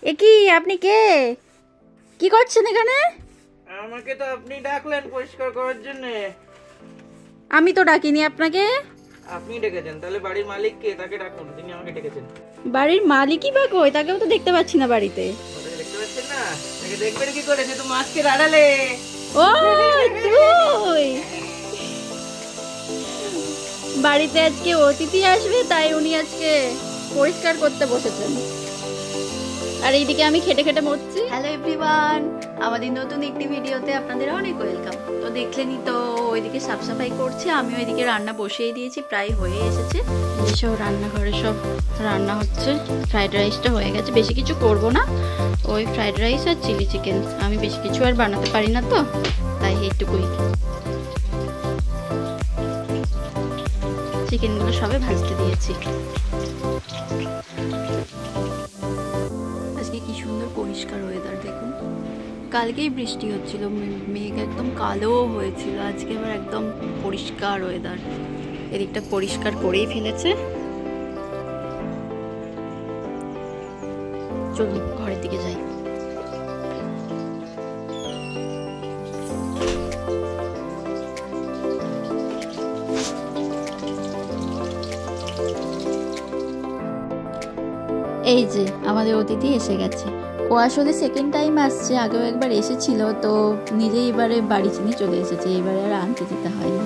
কি আপনি কে? কি করছেন এখানে? আমাকে তো আপনি ডাকলেন পরিষ্কার করার জন্য। আমি তো ডাকিনি আপনাকে। আপনি ডেকেছেন, তাহলে বাড়ির মালিক কে? তাকে ডাকুন, তিনি আমাকে ডেকেছেন। বাড়ির মালিকই বা কই? তাকেও তো দেখতে পাচ্ছি না বাড়িতে। দেখতে পাচ্ছেন না? তাকে দেখবেন কি করে? সে তো মাস্কের আড়ালে। ও তুই বাড়িতে আজকে অতিথি আসবে, তাই উনি আজকে পরিষ্কার করতে বসেছেন, আর এইদিকে আমি খেটে খেটে মরছি। হ্যালো এভরিওয়ান, আমাদের নতুন একটি ভিডিওতে আপনাদের অনেক ওয়েলকাম। তো দেখলেনই তো, ওইদিকে সাফ সাফাই করছে, আমি ওইদিকে রান্না বসিয়ে দিয়েছি, প্রায় হয়ে এসেছে। এসব রান্নাঘরে সব রান্না হচ্ছে। ফ্রাইড রাইসটা হয়ে গেছে, বেশি কিছু করব না, ওই ফ্রাইড রাইস আর চিলি চিকেন। আমি বেশি কিছু আর বানাতে পারি না, তো তাই এইটুকুই। চিকেনগুলো সবে ভাজতে দিয়েছি। আজকে কি সুন্দর পরিষ্কার ওয়েদার দেখুন। কালকেই বৃষ্টি হচ্ছিল, মেঘ একদম কালো হয়েছিল, আজকে আবার একদম পরিষ্কার ওয়েদার। এদিকটা পরিষ্কার করেই ফেলেছে। চলুন ঘরের দিকে যাই। এই যে আমাদের অতিথি এসে গেছে। ও আসলে সেকেন্ড টাইম আসছে, আগেও একবার এসেছিল, তো নিজেই এবারে বাড়ি চিনে চলে এসেছে, এবারে আর আনতে যেতে হয়নি।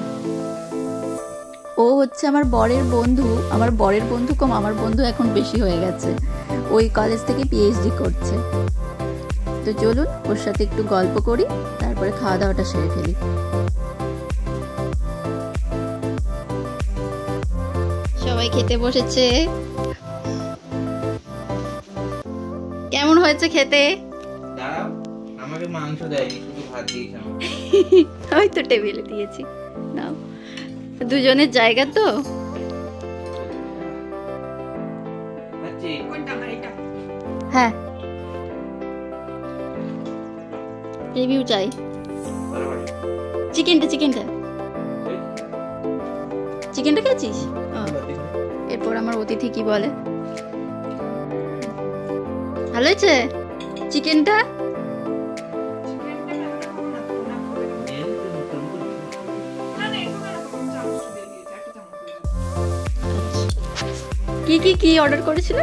ও হচ্ছে আমার বরের বন্ধু, আমার বরের বন্ধু কম আমার বন্ধু এখন বেশি হয়ে গেছে। ওই কলেজ থেকে পিএইচডি করছে। তো চলুন ওর সাথে একটু গল্প করি, তারপরে খাওয়া দাওয়াটা সেরে ফেলি। সবাই খেতে বসেছে। কেমন হয়েছে খেতে? দাঁড়াও, আমাকে মাংস দেয়নি, শুধু ভাত দিয়েছে আমাকে। ওই তো টেবিলে দিয়েছি, নাও। দুজনের জায়গা তো। হ্যাঁ, রিভিউ চাই। চিকেনটা খেয়েছিস? এরপর আমার অতিথি কি বলে? ভালো হয়েছে চিকেনটা? কি অর্ডার করেছিল?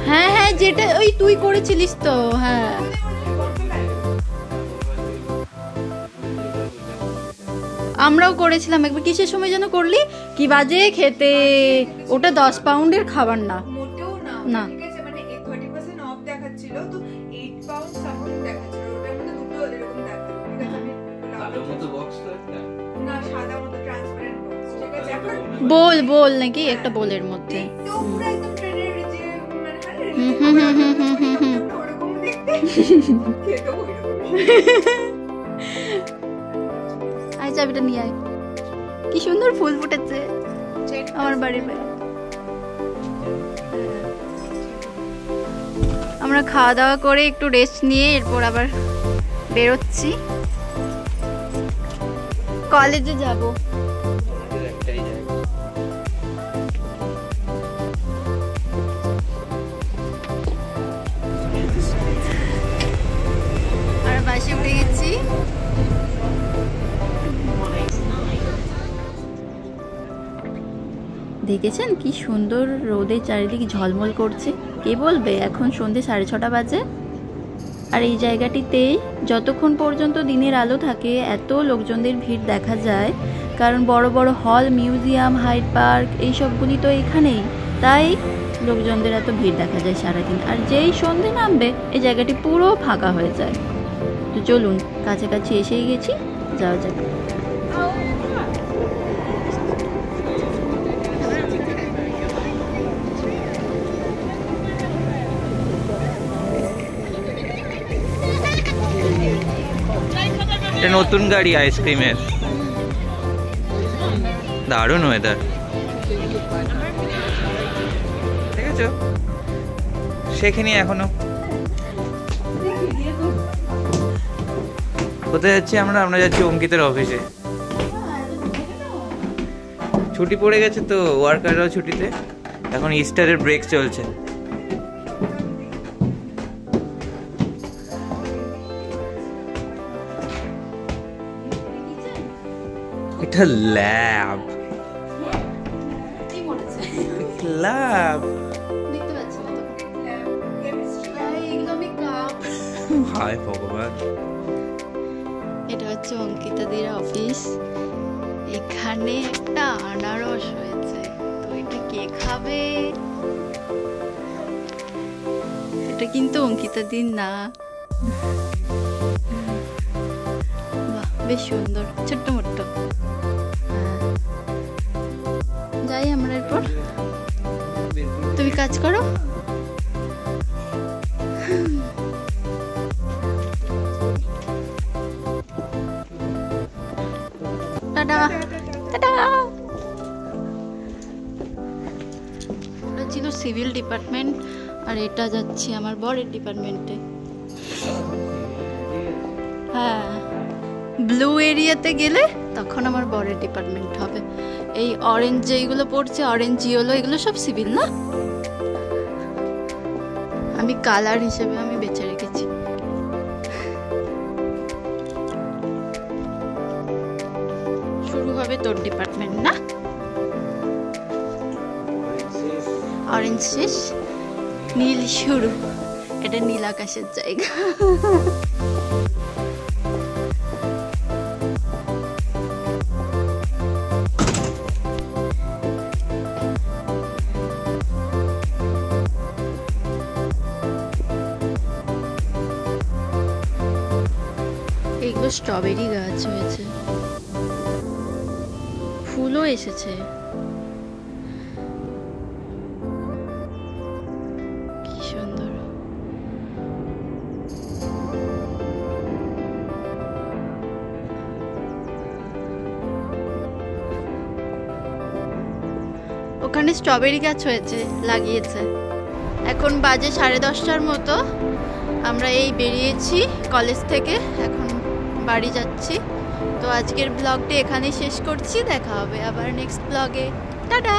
হ্যাঁ হ্যাঁ, যেটা ওই তুই করেছিলিস তো। হ্যাঁ, আমরাও করেছিলাম একবার। কিসের সময় যেন করলি? কি বাজে খেতে! ওটা 10 পাউন্ডের খাবার না, মোটেও না। বোল নাকি একটা বোলের মধ্যে। আয় চাবিটা নিয়ে আয়। কি সুন্দর ফুল ফুটেছে আমার বাড়ির বাইরে। আমরা খাওয়া দাওয়া করে একটু রেস্ট নিয়ে এরপর আবার বেরোচ্ছি, কলেজে যাব। আর বাসে উঠে গেছি। দেখেছেন কি সুন্দর রোদে চারিদিকে ঝলমল করছে। কে বলবে এখন সন্ধ্যে 6:30 বাজে। আর এই জায়গাটিতে যতক্ষণ পর্যন্ত দিনের আলো থাকে এত লোকজনদের ভিড় দেখা যায়, কারণ বড় বড় হল, মিউজিয়াম, হাইড পার্ক এইসবগুলি তো এখানেই, তাই লোকজনদের এত ভিড় দেখা যায় সারাদিন। আর যেই সন্ধ্যে নামবে এই জায়গাটি পুরো ফাঁকা হয়ে যায়। তো চলুন, কাছাকাছি এসেই গেছি, যাওয়া যাবে। এটা নতুন গাড়ি আইসক্রিমের, দারুণ ওয়েদার। দেখেছো শেখেনি এখনো। কোথায় যাচ্ছি আমরা? আমরা যাচ্ছি অঙ্কিতের অফিসে। ছুটি পড়ে গেছে তো, ওয়ার্কাররাও ছুটিতে। এখন ইস্টারের ব্রেক চলছে। এটা ল্যাব। ল্যাব হায় ভগবান। এটা হচ্ছে অঙ্কিতাদির অফিস। এখানে একটা আনারস হয়েছে, তো এটা কে খাবে? এটা কিন্তু অঙ্কিতাদির না। বাহ, বেশ সুন্দর, ছোট্ট মোট্ট। যাই আমরা এরপর, তুমি কাজ করো। Tata tata. ওটা ছিল সিভিল ডিপার্টমেন্ট, আর এটা যাচ্ছি আমার বরের ডিপার্টমেন্টে। হ্যাঁ, ব্লু এরিয়াতে গেলে তখন আমার বরের ডিপার্টমেন্ট হবে। এই অরেঞ্জ যেগুলো পড়ছে, অরেঞ্জ ইয়েলো, এগুলো সব সিভিল না? আমি কালার হিসেবে আমি বেছে রেখেছি। শুরু হবে তোর ডিপার্টমেন্ট না? অরেঞ্জ শেষ, নীল শুরু। এটা নীল আকাশের জায়গা। এগুলো স্ট্রবেরি গাছ হয়েছে, ফুলও এসেছে। কি সুন্দর। ওখানে স্ট্রবেরি গাছ হয়েছে, লাগিয়েছে। এখন বাজে 10:30টার মতো। আমরা এই বেরিয়েছি কলেজ থেকে, এখন বাড়ি যাচ্ছি। তো আজকের ব্লগটা এখানেই শেষ করছি। দেখা হবে আবার নেক্সট ব্লগে। টাটা।